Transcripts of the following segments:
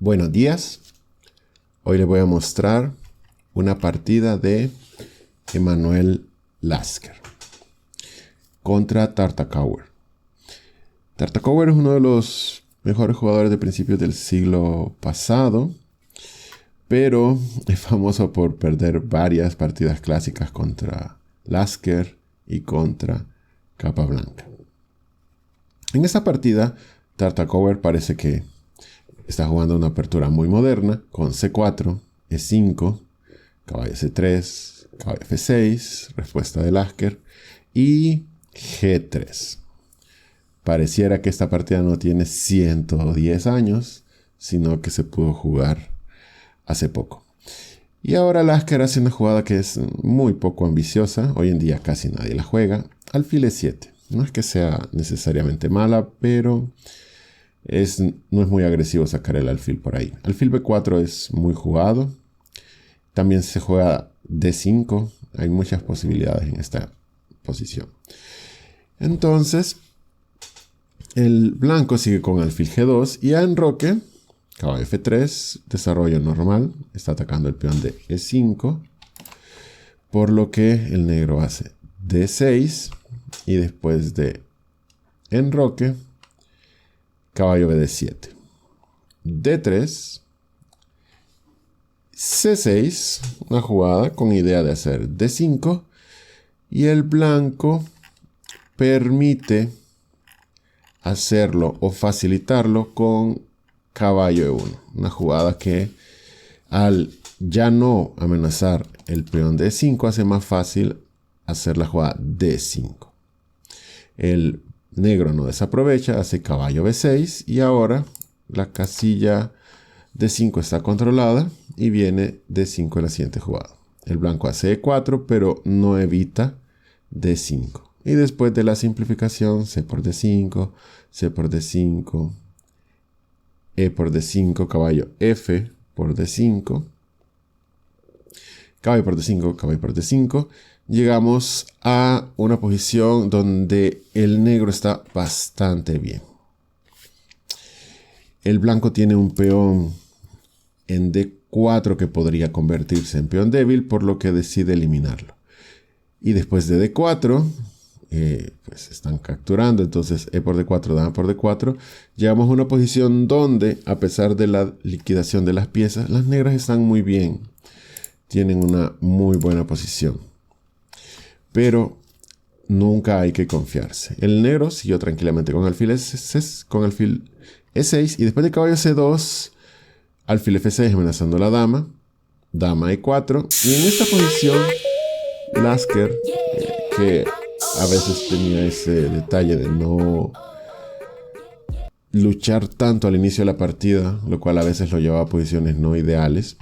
Buenos días, hoy les voy a mostrar una partida de Emanuel Lasker contra Tartakower. Tartakower es uno de los mejores jugadores de principios del siglo pasado, pero es famoso por perder varias partidas clásicas contra Lasker y contra Capablanca. En esta partida, Tartakower parece que está jugando una apertura muy moderna con C4, E5, caballo C3, caballo F6, respuesta de Lasker y G3. Pareciera que esta partida no tiene 110 años, sino que se pudo jugar hace poco. Y ahora Lasker hace una jugada que es muy poco ambiciosa, hoy en día casi nadie la juega, alfil E7. No es que sea necesariamente mala, pero no es muy agresivo sacar el alfil por ahí. Alfil B4 es muy jugado. También se juega D5. Hay muchas posibilidades en esta posición. Entonces, el blanco sigue con alfil G2 y a enroque, caballo F3, desarrollo normal. Está atacando el peón de E5. Por lo que el negro hace D6 y después de enroque, caballo BD7, D3, C6, una jugada con idea de hacer D5, y el blanco permite hacerlo o facilitarlo con caballo E1, una jugada que al ya no amenazar el peón de E5 hace más fácil hacer la jugada D5. El negro no desaprovecha, hace caballo B6 y ahora la casilla D5 está controlada y viene D5 en la siguiente jugada. El blanco hace E4 pero no evita D5. Y después de la simplificación, C por D5, C por D5, E por D5, caballo F por D5, caballo por D5, caballo por D5. Llegamos a una posición donde el negro está bastante bien. El blanco tiene un peón en D4 que podría convertirse en peón débil, por lo que decide eliminarlo. Y después de D4, pues están capturando, entonces E por D4, dama por D4. Llegamos a una posición donde, a pesar de la liquidación de las piezas, las negras están muy bien. Tienen una muy buena posición. Pero nunca hay que confiarse. El negro siguió tranquilamente con alfil E6 y después de caballo C2, alfil F6 amenazando la dama, dama E4. Y en esta posición, Lasker, que a veces tenía ese detalle de no luchar tanto al inicio de la partida, lo cual a veces lo llevaba a posiciones no ideales,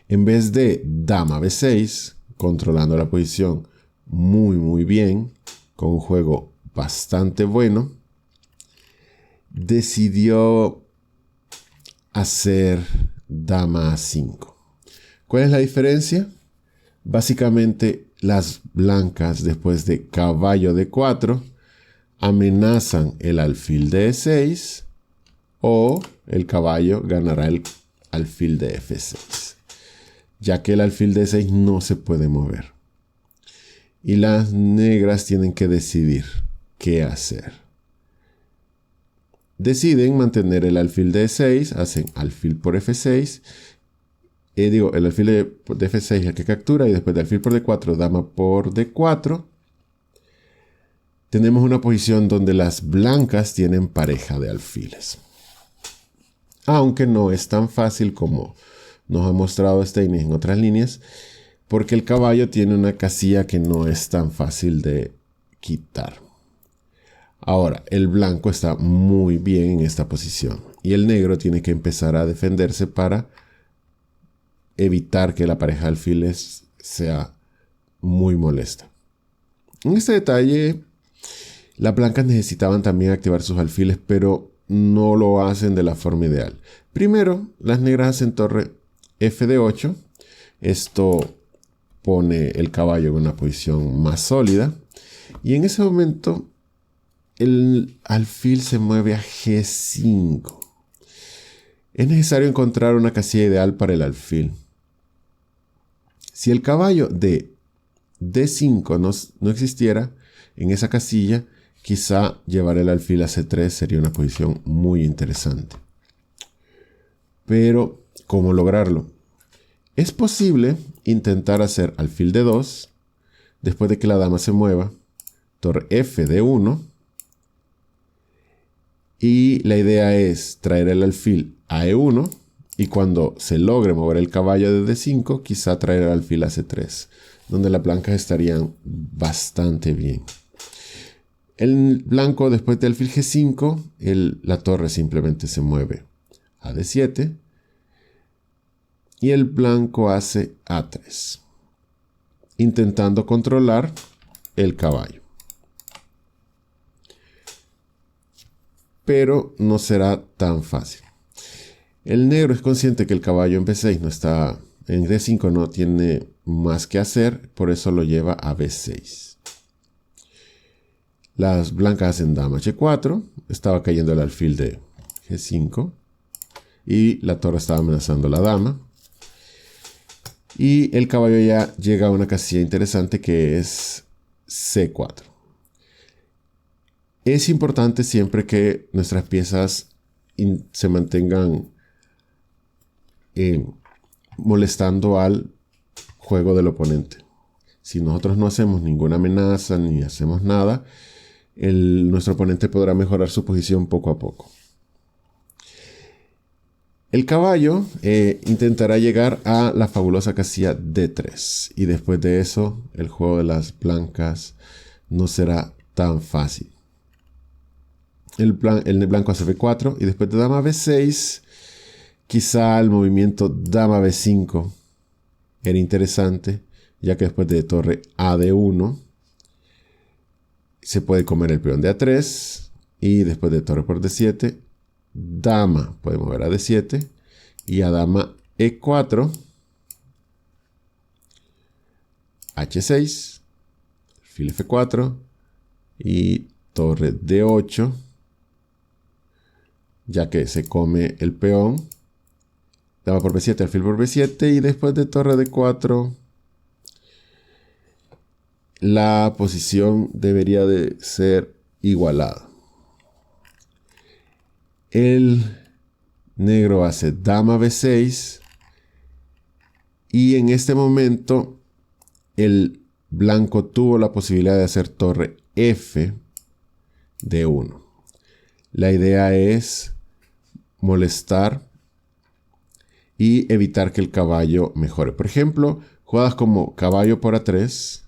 en vez de dama B6, controlando la posición muy bien, con un juego bastante bueno, decidió hacer dama A5. ¿Cuál es la diferencia? Básicamente las blancas después de caballo D4 amenazan el alfil de E6 o el caballo ganará el alfil de F6. Ya que el alfil de E6 no se puede mover. Y las negras tienen que decidir qué hacer. Deciden mantener el alfil de E6, hacen alfil por F6. El alfil de F6 es el que captura y después de alfil por D4, dama por D4. Tenemos una posición donde las blancas tienen pareja de alfiles. Aunque no es tan fácil como nos ha mostrado Steinitz en otras líneas, porque el caballo tiene una casilla que no es tan fácil de quitar. Ahora, el blanco está muy bien en esta posición y el negro tiene que empezar a defenderse para evitar que la pareja de alfiles sea muy molesta. En este detalle, las blancas necesitaban también activar sus alfiles, pero no lo hacen de la forma ideal. Primero, las negras hacen torre F de 8. Esto pone el caballo en una posición más sólida. Y en ese momento el alfil se mueve a G5. es necesario encontrar una casilla ideal para el alfil. Si el caballo de D5 no existiera en esa casilla, quizá llevar el alfil a C3 sería una posición muy interesante. Pero, ¿cómo lograrlo? Es posible intentar hacer alfil D2, después de que la dama se mueva, torre F D1, y la idea es traer el alfil a E1, y cuando se logre mover el caballo de D5, quizá traer el alfil a C3, donde las blancas estarían bastante bien. El blanco, después de alfil G5, la torre simplemente se mueve a D7, y el blanco hace A3, intentando controlar el caballo. Pero no será tan fácil. El negro es consciente que el caballo en B6 no está, en D5 no tiene más que hacer, por eso lo lleva a B6. Las blancas hacen dama H4, estaba cayendo el alfil de G5 y la torre estaba amenazando a la dama. Y el caballo ya llega a una casilla interesante que es C4. Es importante siempre que nuestras piezas se mantengan molestando al juego del oponente. Si nosotros no hacemos ninguna amenaza ni hacemos nada, nuestro oponente podrá mejorar su posición poco a poco. El caballo intentará llegar a la fabulosa casilla D3 y después de eso el juego de las blancas no será tan fácil. El blanco hace B4 y después de dama B6 quizá el movimiento dama B5 era interesante, ya que después de torre a D1 se puede comer el peón de A3 y después de torre por D7 dama puede mover a D7 y a dama E4, H6, alfil F4 y torre D8, ya que se come el peón, dama por B7, alfil por B7 y después de torre D4 la posición debería de ser igualada. El negro hace dama B6 y en este momento el blanco tuvo la posibilidad de hacer torre F D1. La idea es molestar y evitar que el caballo mejore. Por ejemplo, jugadas como caballo por A3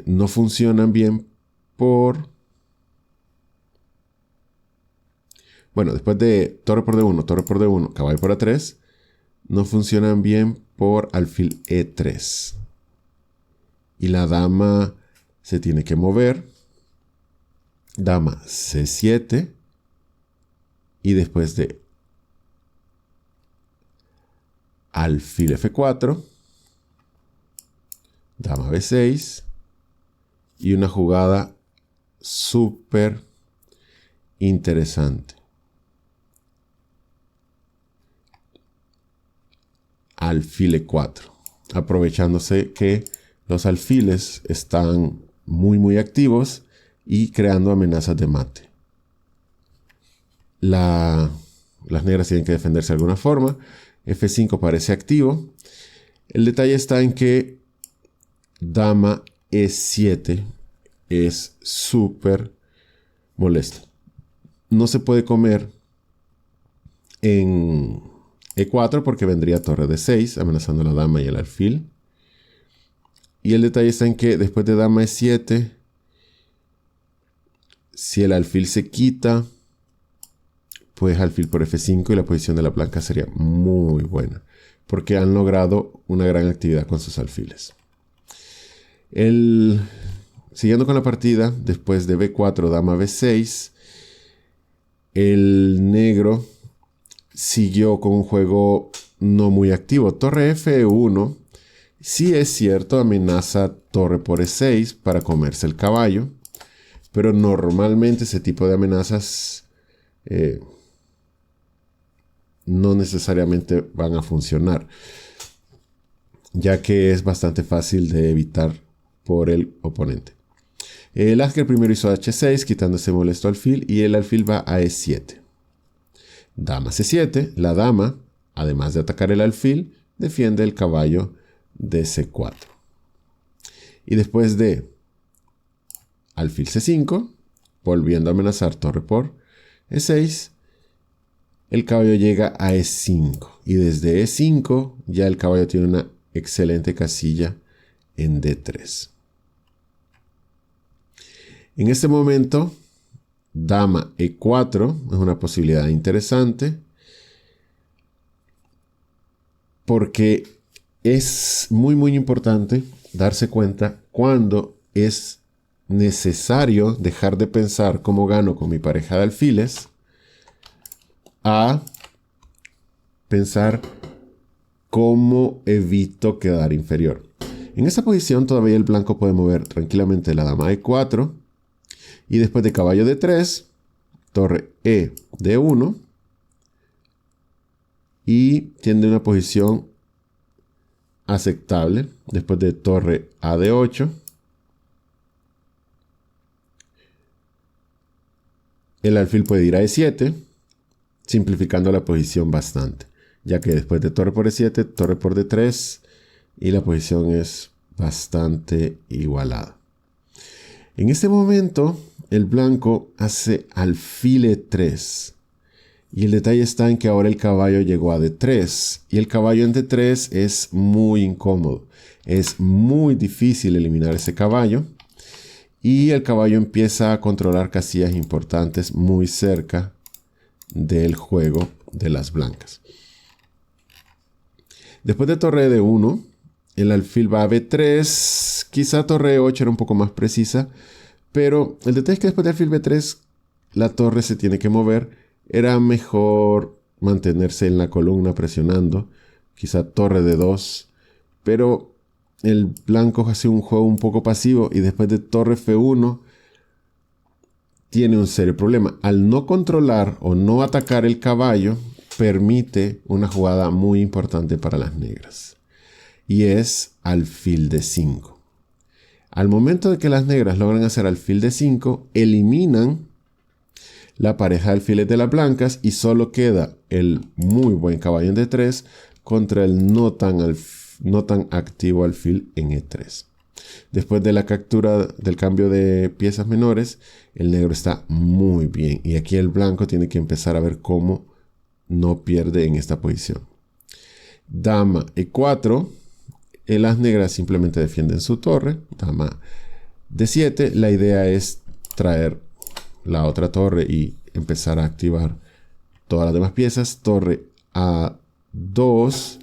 no funcionan bien después de torre por D1, caballo por A3, no funcionan bien por alfil E3. Y la dama se tiene que mover. Dama C7. Y después de alfil F4. Dama B6. Y una jugada súper interesante. Alfil E4, aprovechándose que los alfiles están muy activos y creando amenazas de mate. Las negras tienen que defenderse de alguna forma. F5 parece activo. El detalle está en que dama E7 es súper molesto. No se puede comer en E4 porque vendría torre D6 amenazando a la dama y el alfil. Y el detalle está en que después de dama E7, si el alfil se quita, pues alfil por F5 y la posición de la blanca sería muy buena porque han logrado una gran actividad con sus alfiles. Siguiendo con la partida, después de B4, dama B6, el negro siguió con un juego no muy activo. Torre F1, sí es cierto, amenaza torre por E6 para comerse el caballo, pero normalmente ese tipo de amenazas no necesariamente van a funcionar, ya que es bastante fácil de evitar por el oponente. Lasker primero hizo H6, quitando ese molesto alfil, y el alfil va a E7. Dama C7, la dama, además de atacar el alfil, defiende el caballo de C4. Y después de alfil C5, volviendo a amenazar torre por E6, el caballo llega a E5. Y desde E5 ya el caballo tiene una excelente casilla en D3. En este momento, dama E4 es una posibilidad interesante, porque es muy importante darse cuenta cuando es necesario dejar de pensar cómo gano con mi pareja de alfiles a pensar cómo evito quedar inferior. En esta posición todavía el blanco puede mover tranquilamente la dama E4 y después de caballo D3, torre E D1 y tiene una posición aceptable después de torre A D8. El alfil puede ir a E7, simplificando la posición bastante, ya que después de torre por E7, torre por D3 y la posición es bastante igualada. En este momento, el blanco hace alfil E3. Y el detalle está en que ahora el caballo llegó a D3. Y el caballo en D3 es muy incómodo. Es muy difícil eliminar ese caballo. Y el caballo empieza a controlar casillas importantes muy cerca del juego de las blancas. Después de torre D1, el alfil va a B3. Quizá torre E8 era un poco más precisa. Pero el detalle es que después de alfil B3, la torre se tiene que mover. Era mejor mantenerse en la columna presionando. Quizá torre D2. Pero el blanco hace un juego un poco pasivo. Y después de torre F1 tiene un serio problema. Al no controlar o no atacar el caballo, permite una jugada muy importante para las negras. Y es alfil D5. Al momento de que las negras logran hacer alfil D5, eliminan la pareja de alfiles de las blancas y solo queda el muy buen caballo en D3 contra el no tan activo alfil en E3. Después de la captura del cambio de piezas menores, el negro está muy bien. Y aquí el blanco tiene que empezar a ver cómo no pierde en esta posición. Dama E4. Las negras simplemente defienden su torre. Dama D7. La idea es traer la otra torre y empezar a activar todas las demás piezas. Torre A2.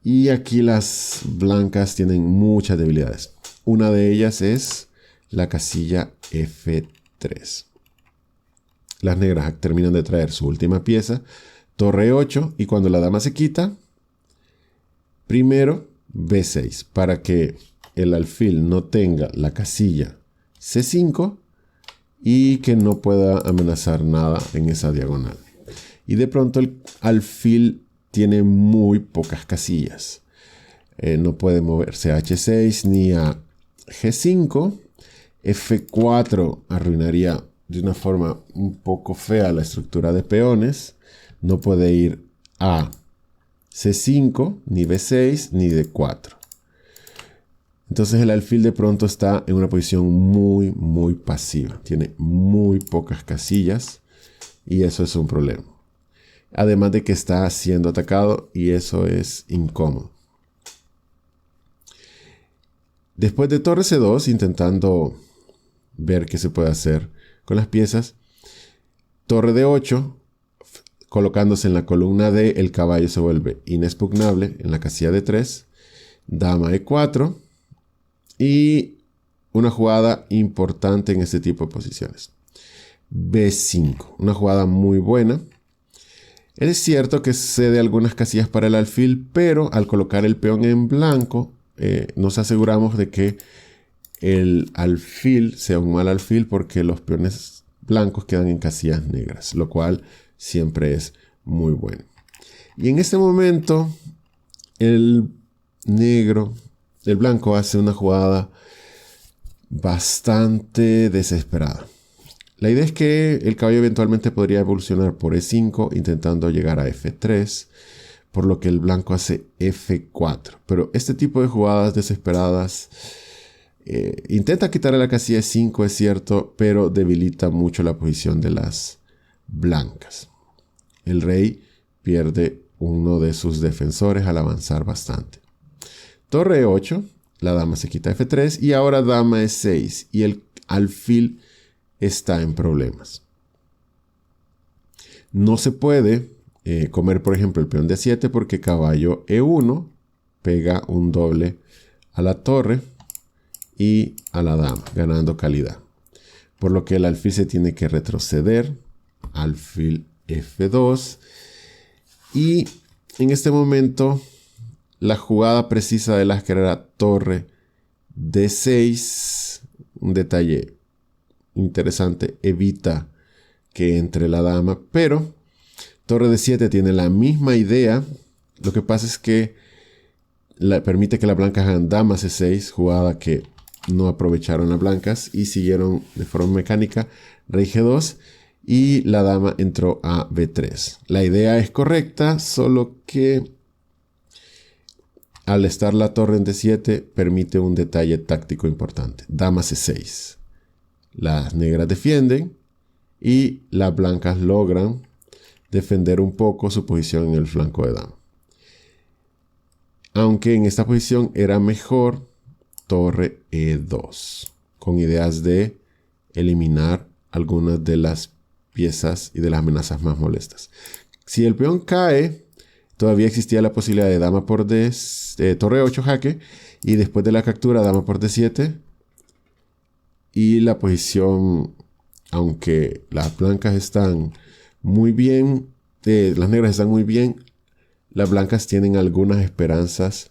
Y aquí las blancas tienen muchas debilidades. Una de ellas es la casilla F3. Las negras terminan de traer su última pieza. Torre 8. Y cuando la dama se quita, primero B6. Para que el alfil no tenga la casilla C5 y que no pueda amenazar nada en esa diagonal. Y de pronto el alfil tiene muy pocas casillas. No puede moverse a H6 ni a G5. F4 arruinaría de una forma un poco fea la estructura de peones. No puede ir a C5, ni B6, ni D4. Entonces el alfil de pronto está en una posición muy pasiva. Tiene muy pocas casillas y eso es un problema. Además de que está siendo atacado y eso es incómodo. Después de torre C2, intentando ver qué se puede hacer con las piezas, torre D8, colocándose en la columna D, el caballo se vuelve inexpugnable en la casilla D3, dama E4 y una jugada importante en este tipo de posiciones. B5, una jugada muy buena. Es cierto que cede algunas casillas para el alfil, pero al colocar el peón en blanco, nos aseguramos de que el alfil sea un mal alfil porque los peones blancos quedan en casillas negras, lo cual siempre es muy bueno. Y en este momento, el blanco hace una jugada bastante desesperada. La idea es que el caballo eventualmente podría evolucionar por E5 intentando llegar a F3, por lo que el blanco hace F4. Pero este tipo de jugadas desesperadas intenta quitarle la casilla E5, es cierto, pero debilita mucho la posición de las blancas. El rey pierde uno de sus defensores al avanzar bastante. Torre E8, la dama se quita F3 y ahora dama E6 y el alfil está en problemas. No se puede comer, por ejemplo, el peón de 7 porque caballo E1 pega un doble a la torre y a la dama, ganando calidad. Por lo que el alfil se tiene que retroceder. Alfil F2. Y en este momento, la jugada precisa de Lasker era torre D6. Un detalle interesante, evita que entre la dama, pero torre D7 tiene la misma idea. Lo que pasa es que permite que las blancas hagan dama C6, jugada que no aprovecharon las blancas y siguieron de forma mecánica rey G2 y la dama entró a B3. La idea es correcta, solo que al estar la torre en D7 permite un detalle táctico importante. Dama C6. Las negras defienden y las blancas logran defender un poco su posición en el flanco de dama. Aunque en esta posición era mejor torre E2, con ideas de eliminar algunas de las piezas y de las amenazas más molestas. Si el peón cae, todavía existía la posibilidad de dama por torre 8 jaque y después de la captura dama por D7 y la posición, aunque las blancas están muy bien, las negras están muy bien, las blancas tienen algunas esperanzas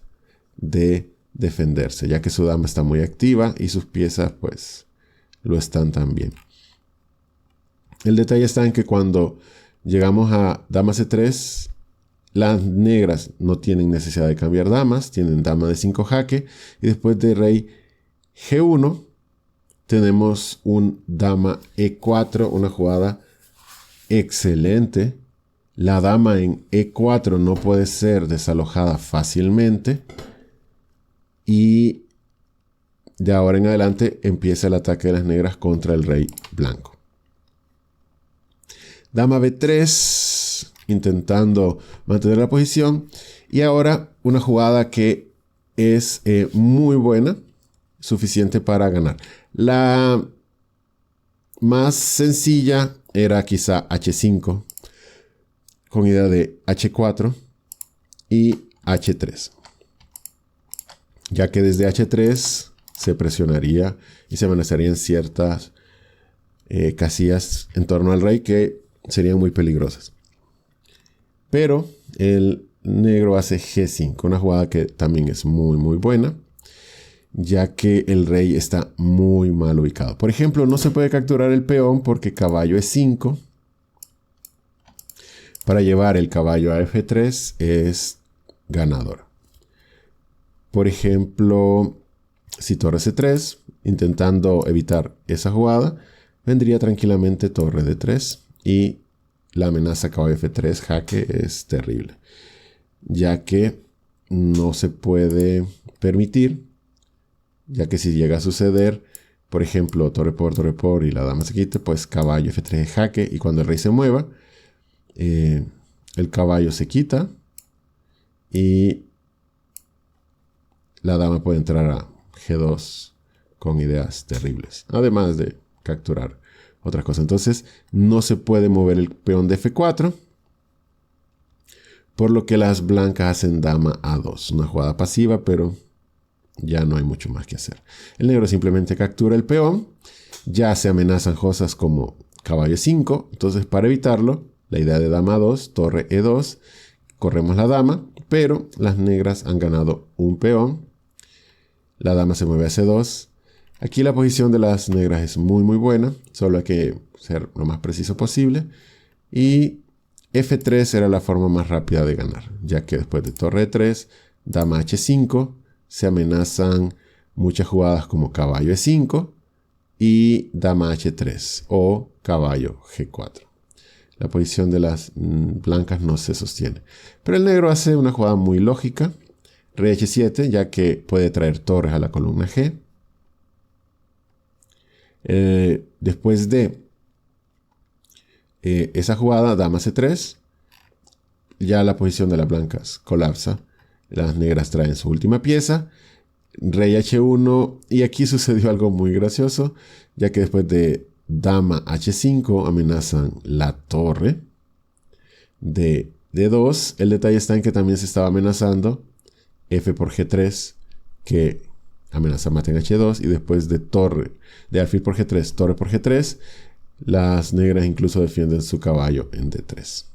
de defenderse, ya que su dama está muy activa y sus piezas pues lo están también. El detalle está en que cuando llegamos a dama C3, las negras no tienen necesidad de cambiar damas, tienen dama de 5 jaque y después de rey G1 tenemos un dama E4, una jugada excelente. La dama en E4 no puede ser desalojada fácilmente. Y de ahora en adelante empieza el ataque de las negras contra el rey blanco. Dama B3, intentando mantener la posición. Y ahora una jugada que es muy buena, suficiente para ganar. La más sencilla era quizá H5, con idea de H4 y H3. Ya que desde H3 se presionaría y se amenazarían ciertas casillas en torno al rey que serían muy peligrosas. Pero el negro hace G5, una jugada que también es muy muy buena, ya que el rey está muy mal ubicado. Por ejemplo, no se puede capturar el peón porque caballo E5. Para llevar el caballo a F3 es ganador. Por ejemplo, si torre C3, intentando evitar esa jugada, vendría tranquilamente torre D3 y la amenaza caballo F3 jaque es terrible, ya que no se puede permitir, ya que si llega a suceder, por ejemplo, torre por y la dama se quite, pues caballo F3 jaque y cuando el rey se mueva, el caballo se quita y la dama puede entrar a G2 con ideas terribles, además de capturar otras cosas. Entonces no se puede mover el peón de F4, por lo que las blancas hacen dama A2, una jugada pasiva, pero ya no hay mucho más que hacer. El negro simplemente captura el peón, ya se amenazan cosas como caballo 5, entonces para evitarlo, la idea de dama A2, torre E2, corremos la dama, pero las negras han ganado un peón. La dama se mueve a C2. Aquí la posición de las negras es muy buena, solo hay que ser lo más preciso posible. Y F3 era la forma más rápida de ganar, ya que después de torre E3, dama H5, se amenazan muchas jugadas como caballo E5 y dama H3 o caballo G4. La posición de las blancas no se sostiene. Pero el negro hace una jugada muy lógica. Rey H7, ya que puede traer torres a la columna G. Después de esa jugada, dama C3, ya la posición de las blancas colapsa. Las negras traen su última pieza. Rey H1, y aquí sucedió algo muy gracioso, ya que después de dama H5 amenazan la torre de D2. El detalle está en que también se estaba amenazando F por G3, que amenaza mate en H2, y después de torre, de alfil por G3, torre por G3, las negras incluso defienden su caballo en D3.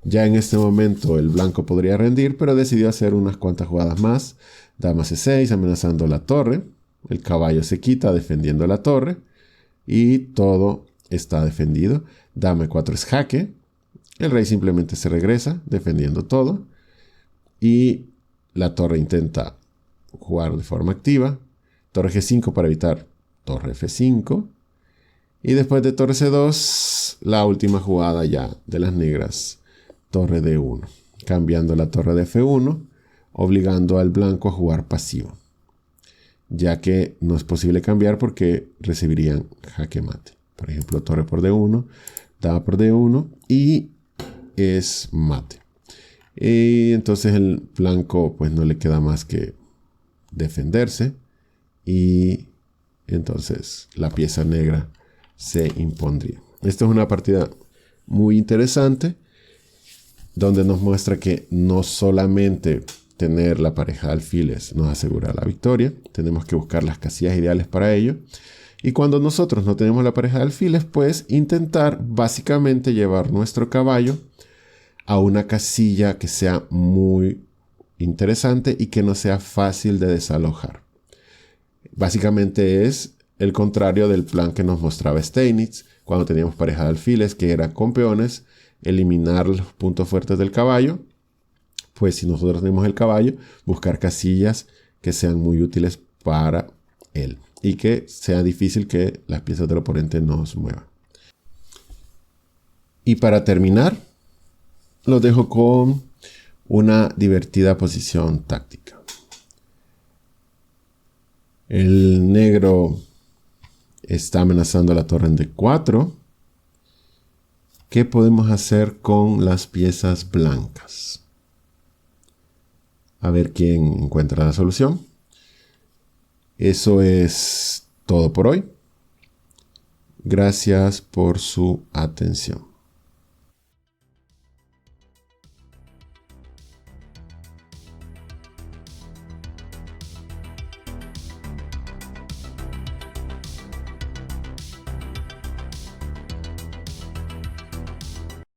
Ya en este momento el blanco podría rendir, pero decidió hacer unas cuantas jugadas más. Dama C6 amenazando la torre, el caballo se quita defendiendo la torre, y todo está defendido. Dama E4 es jaque, el rey simplemente se regresa defendiendo todo, y la torre intenta jugar de forma activa. Torre G5 para evitar torre F5. Y después de torre C2, la última jugada ya de las negras, torre D1. Cambiando la torre de F1, obligando al blanco a jugar pasivo, ya que no es posible cambiar porque recibirían jaque mate. Por ejemplo, torre por D1, dama por D1 y es mate. Y entonces el blanco pues no le queda más que defenderse, y entonces la pieza negra se impondría. Esta es una partida muy interesante donde nos muestra que no solamente tener la pareja de alfiles nos asegura la victoria, tenemos que buscar las casillas ideales para ello. Y cuando nosotros no tenemos la pareja de alfiles, pues intentar básicamente llevar nuestro caballo a una casilla que sea muy interesante y que no sea fácil de desalojar. Básicamente es el contrario del plan que nos mostraba Steinitz cuando teníamos pareja de alfiles, que era con peones, eliminar los puntos fuertes del caballo. Pues si nosotros tenemos el caballo, buscar casillas que sean muy útiles para él y que sea difícil que las piezas del oponente nos muevan. Y para terminar, lo dejo con una divertida posición táctica. El negro está amenazando la torre en D4. ¿Qué podemos hacer con las piezas blancas? A ver quién encuentra la solución. Eso es todo por hoy. Gracias por su atención.